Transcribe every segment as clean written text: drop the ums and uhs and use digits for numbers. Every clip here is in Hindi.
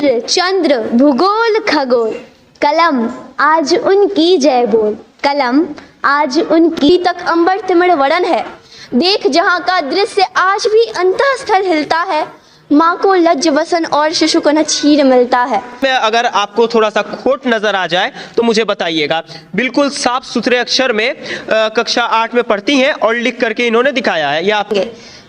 चंद्र भूगोल खगोल, कलम आज उनकी जय बोल। कलम आज उनकी तक अंबर तिमिर वरण है, देख जहाँ का दृश्य आज भी अंतःस्थल हिलता है। माँ को लज्ज वसन और शिशु को न क्षीर मिलता है। अगर आपको थोड़ा सा खोट नजर आ जाए तो मुझे बताइएगा। बिल्कुल साफ सुथरे अक्षर में कक्षा 8 में पढ़ती हैं और लिख करके इन्होंने दिखाया है। या आप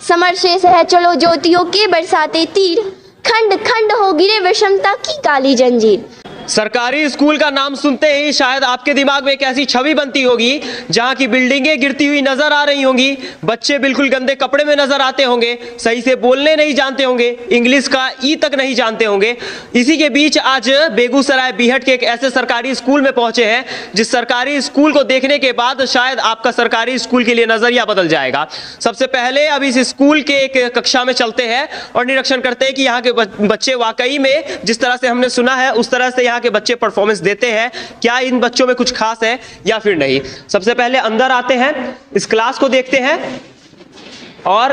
समर शेष है चलो ज्योतियों के बरसाते तीर, खंड खंड हो गिरे विषमता की काली जंजीर। सरकारी स्कूल का नाम सुनते ही शायद आपके दिमाग में एक ऐसी छवि बनती होगी जहां की बिल्डिंगें गिरती हुई नजर आ रही होंगी, बच्चे बिल्कुल गंदे कपड़े में नजर आते होंगे, सही से बोलने नहीं जानते होंगे, इंग्लिश का ई तक नहीं जानते होंगे। इसी के बीच आज बेगूसराय बीहट के एक ऐसे सरकारी स्कूल में पहुंचे हैं जिस सरकारी स्कूल को देखने के बाद शायद आपका सरकारी स्कूल के लिए नजरिया बदल जाएगा। सबसे पहले अब इस स्कूल के एक कक्षा में चलते हैं और निरीक्षण करते हैं कि यहाँ के बच्चे वाकई में जिस तरह से हमने सुना है उस तरह से के बच्चे परफॉर्मेंस देते हैं। क्या इन बच्चों में कुछ खास है या फिर नहीं। सबसे पहले अंदर आते हैं, इस क्लास को देखते हैं और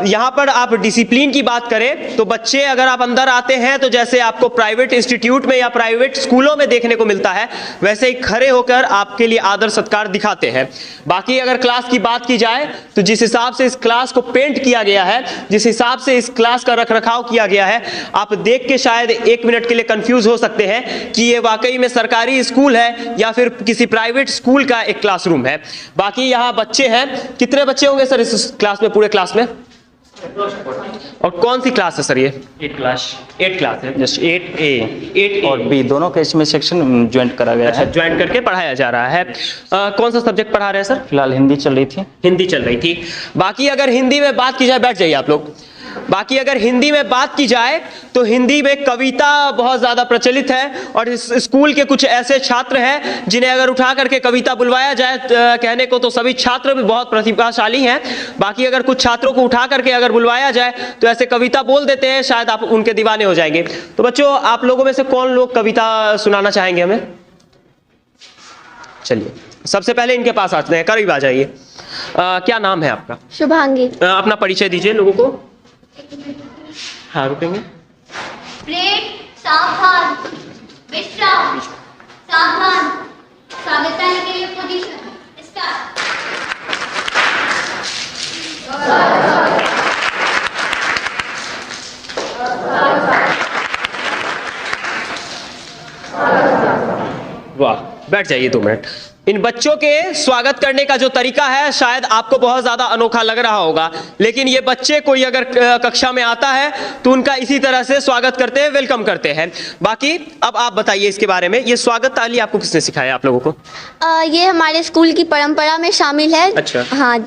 यहां पर आप डिसिप्लिन की बात करें तो बच्चे अगर आप अंदर आते हैं तो जैसे आपको प्राइवेट इंस्टीट्यूट में या प्राइवेट स्कूलों में देखने को मिलता है वैसे ही खड़े होकर आपके लिए आदर सत्कार दिखाते हैं। बाकी अगर क्लास की बात की जाए तो जिस हिसाब से इस क्लास को पेंट किया गया है, जिस हिसाब से इस क्लास का रखरखाव किया गया है, आप देख के शायद 1 मिनट के लिए कंफ्यूज हो सकते हैं कि ये वाकई में सरकारी स्कूल है या फिर किसी प्राइवेट स्कूल का एक क्लासरूम है। बाकी यहाँ बच्चे हैं, कितने बच्चे होंगे सर इस क्लास में, पूरे क्लास में? और कौन सी क्लास है सर ये? 8 क्लास है, जस्ट 8A 8A और B दोनों के इसमें सेक्शन ज्वाइंट करा गया है। ज्वाइन करके पढ़ाया जा रहा है। कौन सा सब्जेक्ट पढ़ा रहे हैं सर? फिलहाल हिंदी चल रही थी। हिंदी चल रही थी। बाकी अगर हिंदी में बात की जाए, बैठ जाइए आप लोग। बाकी अगर हिंदी में बात की जाए तो हिंदी में कविता बहुत ज्यादा प्रचलित है और इस स्कूल के कुछ ऐसे छात्र हैं जिन्हें अगर उठा करके कविता बुलवाया जाए कहने को तो सभी छात्र भी बहुत प्रतिभाशाली हैं। बाकी अगर कुछ छात्रों को उठा करके अगर बुलवाया जाए तो ऐसे कविता बोल देते हैं, शायद आप उनके दीवाने हो जाएंगे। तो बच्चों आप लोगों में से कौन लोग कविता सुनाना चाहेंगे हमें? चलिए सबसे पहले इनके पास आते हैं, करीब आ जाइए। क्या नाम है आपका? शुभांगी। अपना परिचय दीजिए लोगों को। हाँ रुकेंगे। ब्रेक सावधान, विश्राम सावधान, स्वागत के लिए पोजीशन स्टार्ट। वाह, बैठ जाइए 2 मिनट। इन बच्चों के स्वागत करने का जो तरीका है शायद आपको बहुत ज्यादा अनोखा लग रहा होगा, लेकिन ये बच्चे कोई अगर कक्षा में आता है तो उनका इसी तरह से स्वागत करते हैं, वेलकम करते हैं। बाकी अब आप बताइए इसके बारे में, ये स्वागत ताली आपको किसने सिखाया आप लोगों को? ये हमारे स्कूल की परंपरा में शामिल है। अच्छा। हाँ,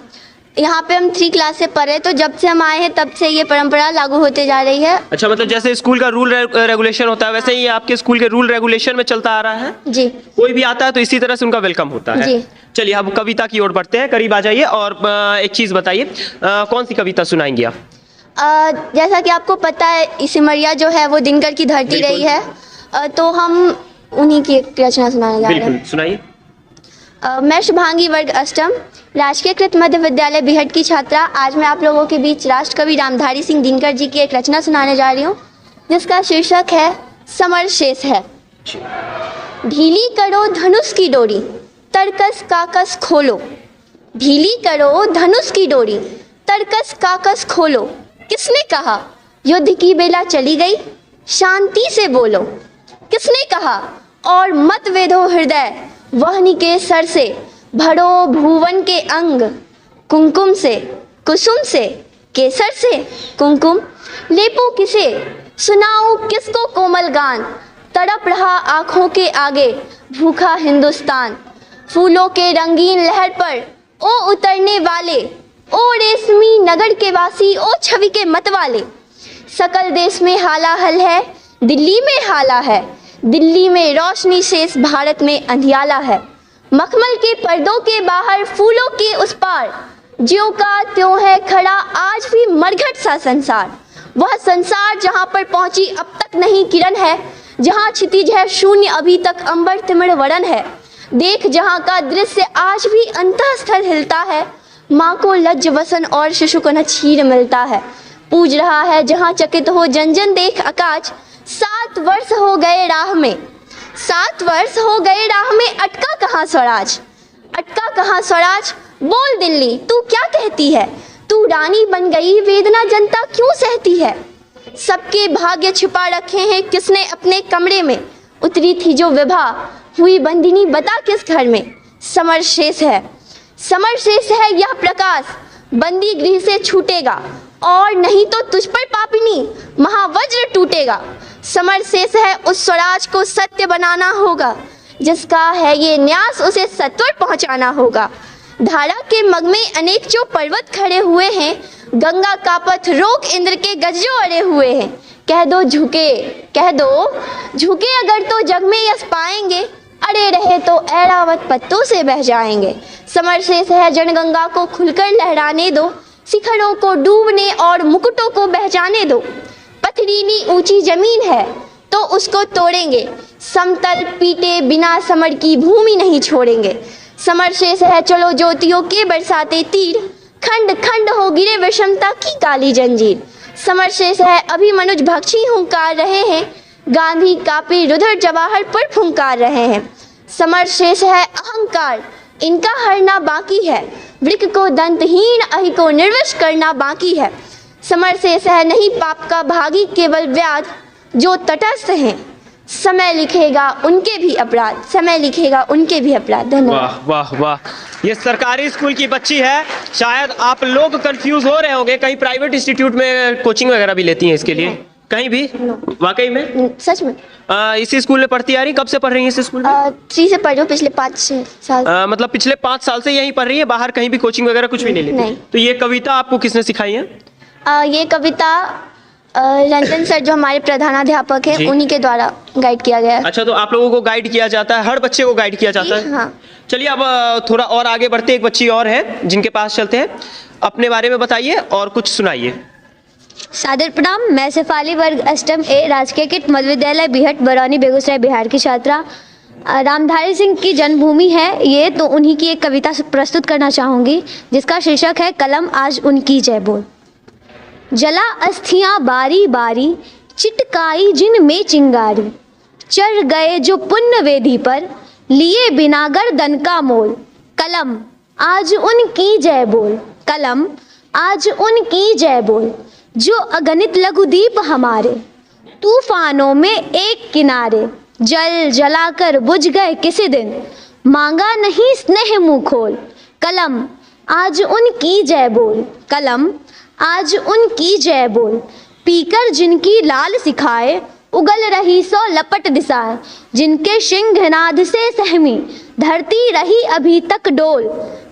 यहाँ पे हम 3 क्लास से पढ़े तो जब से हम आए हैं तब से ये परंपरा लागू होते जा रही है। अच्छा, मतलब जैसे स्कूल का रूल रेगुलेशन होता है वैसे ही आपके स्कूल के रूल रेगुलेशन में चलता आ रहा है? जी। कोई भी आता है तो इसी तरह से उनका वेलकम होता है। जी। चलिए अब कविता की ओर बढ़ते हैं, करीब आ जाइए और एक चीज बताइए, कौन सी कविता सुनाएंगी आप? जैसा कि आपको पता है सिमरिया जो है वो दिनकर की धरती रही है, तो हम उन्हीं की एक रचना सुनाने जा रहे हैं। बिल्कुल सुनाइए। मैं शुभांगी वर्ग अष्टम राजकीय कृत मध्य विद्यालय बीहट की छात्रा। आज मैं आप लोगों के बीच राष्ट्रकवि रामधारी सिंह दिनकर जी की एक रचना सुनाने जा रही हूँ जिसका शीर्षक है समर शेष है। ढीली करो धनुष की डोरी, तरकस काकस खोलो। ढीली करो धनुष की डोरी, तरकस काकस खोलो। किसने कहा युद्ध की बेला चली गई, शांति से बोलो। किसने कहा और मत वेधो हृदय, वहनी के सर से भरो भुवन के अंग। कुमकुम से कुसुम से केसर से कुमकुम लेपो किसे, सुनाओ किसको कोमल गान। तड़प रहा आंखों के आगे भूखा हिंदुस्तान। फूलों के रंगीन लहर पर ओ उतरने वाले, ओ रेशमी नगर के वासी, ओ छवि के मत वाले। सकल देश में हालाहल है, दिल्ली में हाला है। दिल्ली में रोशनी शेष, भारत में अंधियाला है। मखमल के पर्दों के बाहर फूलों के उस पार, ज्यों का त्यों है खड़ा आज भी मरघट सा संसार। वह संसार जहाँ पर पहुँची अब तक नहीं किरण है, जहाँ क्षितिज है शून्य अभी तक अंबर तिमिर वरण है। देख जहाँ का दृश्य आज भी अंतःस्थल हिलता है, माँ को लज्ज वसन और शिशु को न क्षीर मिलता है। पूज रहा है जहाँ चकित हो जन जन देख आकाश, साथ 7 वर्ष हो गए राह में, 7 वर्ष हो गए राह में, अटका कहाँ स्वराज, अटका कहाँ स्वराज। बोल दिल्ली तू क्या कहती है, तू रानी बन गई वेदना जनता क्यों सहती है। सबके भाग्य छिपा रखे हैं किसने अपने कमरे में, उतरी थी जो विभा हुई बंदिनी बता किस घर में। समर शेष है, समर शेष है यह प्रकाश, बंदी गृह से छूटेगा और नहीं तो तुझ पर पापिनी महावज्र टूटेगा। समर शेष है उस स्वराज को सत्य बनाना होगा, जिसका है ये न्यास उसे सत्वर पहुंचाना होगा। धारा के मग में अनेक जो पर्वत खड़े हुए हैं, गंगा का पथ रोक इंद्र के गजो अड़े हुए हैं। कह दो झुके, कह दो झुके अगर तो जग में यश पाएंगे, अड़े रहे तो ऐरावत पत्तों से बह जाएंगे। समर शेष है जनगंगा को खुलकर लहराने दो, शिखरों को डूबने और मुकुटों को बहजाने दो। पथरीली ऊंची जमीन है तो उसको तोड़ेंगे, समतल पीटे बिना समर की भूमि नहीं छोड़ेंगे। समर शेष है चलो ज्योतियों के बरसाते तीर, खंड खंड हो गिरे विषमता की काली जंजीर। समर शेष है अभी मनुज भक्षी हुंकार रहे हैं, गांधी कापी रुधिर जवाहर पर फुंकार रहे हैं। समर शेष है अहंकार इनका हरना बाकी है, वृक्ष को दंतहीन अहि को निर्विष करना बाकी है। समर शेष है नहीं पाप का भागी केवल व्याध, जो तटस्थ हैं समय लिखेगा उनके भी अपराध, समय लिखेगा उनके भी अपराध। धन्यवाद। वाह वाह वाह, ये सरकारी स्कूल की बच्ची है। शायद आप लोग कंफ्यूज हो रहे होंगे, कहीं प्राइवेट इंस्टीट्यूट में कोचिंग वगैरह भी लेती हैं इसके लिए? कहीं भी? वाकई में? सच में। इसी स्कूल में पढ़ती आ रही? कब से पढ़ रही हैं इस स्कूल में? 3 से पढ़ रही हूँ, पिछले 5-6 साल। मतलब पिछले 5 साल से यहीं पढ़ रही है, बाहर कहीं भी कोचिंग वगैरह कुछ भी नहीं लेती? नहीं। तो ये कविता आपको किसने सिखाई है? ये कविता रंजन सर जो हमारे प्रधानाध्यापक हैं उन्हीं के द्वारा गाइड किया गया है। अच्छा, तो आप लोगों को गाइड किया जाता है, हर बच्चे को गाइड किया जाता है? हाँ। चलिए अब थोड़ा और आगे बढ़ते, एक बच्ची और है जिनके पास चलते हैं। अपने बारे में बताइए और कुछ सुनाइए। सादर प्रणाम, मैं शेफाली वर्ग अष्टम ए राजकीय किट मध्य विद्यालय बिहट बरौनी बेगूसराय बिहार की छात्रा। रामधारी सिंह की जन्मभूमि है ये, तो उन्हीं की एक कविता प्रस्तुत करना चाहूँगी जिसका शीर्षक है कलम आज उनकी जय बोल। जला अस्थियां बारी बारी, चिटकाई जिन में चिंगारी, चढ़ गए जो पुण्य वेदी पर, लिए बिना गर्दन का मोल। कलम आज उनकी जय बोल, कलम आज उनकी जय बोल, जो अगणित लघुदीप हमारे, तूफानों में एक किनारे, जल जलाकर बुझ गए किसी दिन, मांगा नहीं स्नेह मुँह खोल। कलम आज उनकी जय बोल, कलम आज उनकी जय बोल, पीकर जिनकी लाल सिखाए, उगल रही सो लपट दिशाएं, जिनके सिंहनाद से सहमी धरती रही अभी तक डोल।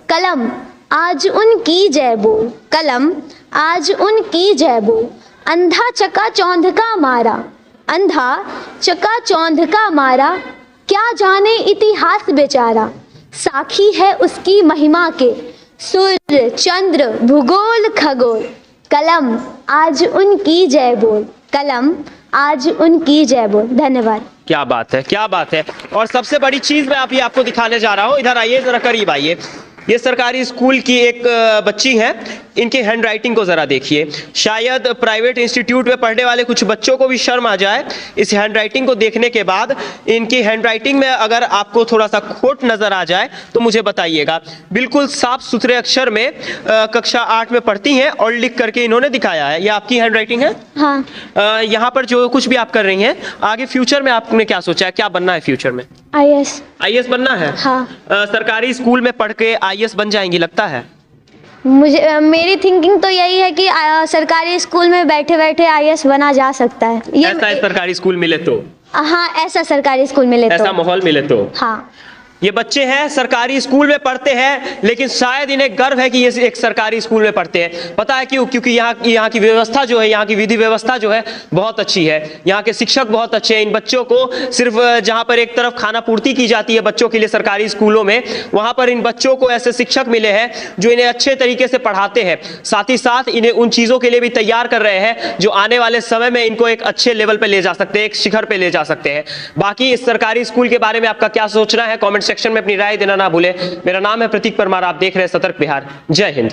कलम आज उनकी जय बोल, कलम आज उनकी जय बोल, अंधा चका चौंध का मारा, अंधा चका चौंध का मारा, क्या जाने इतिहास बेचारा, साखी है उसकी महिमा के सूर्य चंद्र भूगोल खगोल। कलम आज उनकी जय बोल, कलम आज उनकी जय बोल। धन्यवाद। क्या बात है, क्या बात है। और सबसे बड़ी चीज मैं अभी आपको दिखाने जा रहा हूँ, इधर आइए जरा करीब आइए। ये सरकारी स्कूल की एक बच्ची है, इनकी हैंड राइटिंग को ज़रा देखिए। शायद प्राइवेट इंस्टीट्यूट में पढ़ने वाले कुछ बच्चों को भी शर्म आ जाए इस हैंड राइटिंग को देखने के बाद। इनकी हैंड राइटिंग में अगर आपको थोड़ा सा खोट नज़र आ जाए तो मुझे बताइएगा। बिल्कुल साफ सुथरे अक्षर में कक्षा 8 में पढ़ती हैं और लिख करके इन्होंने दिखाया है। ये आपकी हैंड राइटिंग है? हाँ। यहाँ पर जो कुछ भी आप कर रही हैं, आगे फ्यूचर में आपने क्या सोचा है, क्या बनना है फ्यूचर में? आईएएस। आईएएस बनना है? हाँ। सरकारी स्कूल में पढ़ के आईएएस बन जाएंगी लगता है? मुझे मेरी थिंकिंग तो यही है कि सरकारी स्कूल में बैठे बैठे आईएएस बना जा सकता है। ये ऐसा सरकारी स्कूल मिले तो? हाँ, ऐसा सरकारी स्कूल मिले तो, ऐसा माहौल मिले तो। हाँ। ये बच्चे हैं सरकारी स्कूल में पढ़ते हैं, लेकिन शायद इन्हें गर्व है कि ये एक सरकारी स्कूल में पढ़ते हैं। पता है क्यों? क्योंकि यहाँ की व्यवस्था जो है, यहाँ की विधि व्यवस्था जो है बहुत अच्छी है। यहाँ के शिक्षक बहुत अच्छे हैं। इन बच्चों को सिर्फ जहाँ पर एक तरफ खाना पूर्ति की जाती है बच्चों के लिए सरकारी स्कूलों में, वहाँ पर इन बच्चों को ऐसे शिक्षक मिले हैं जो इन्हें अच्छे तरीके से पढ़ाते हैं, साथ ही साथ इन्हें उन चीज़ों के लिए भी तैयार कर रहे हैं जो आने वाले समय में इनको एक अच्छे लेवल पर ले जा सकते हैं, एक शिखर पर ले जा सकते हैं। बाकी इस सरकारी स्कूल के बारे में आपका क्या सोचना है, कॉमेंट सेक्शन में अपनी राय देना ना भूलें। मेरा नाम है प्रतीक परमार, आप देख रहे हैं सतर्क बिहार। जय हिंद।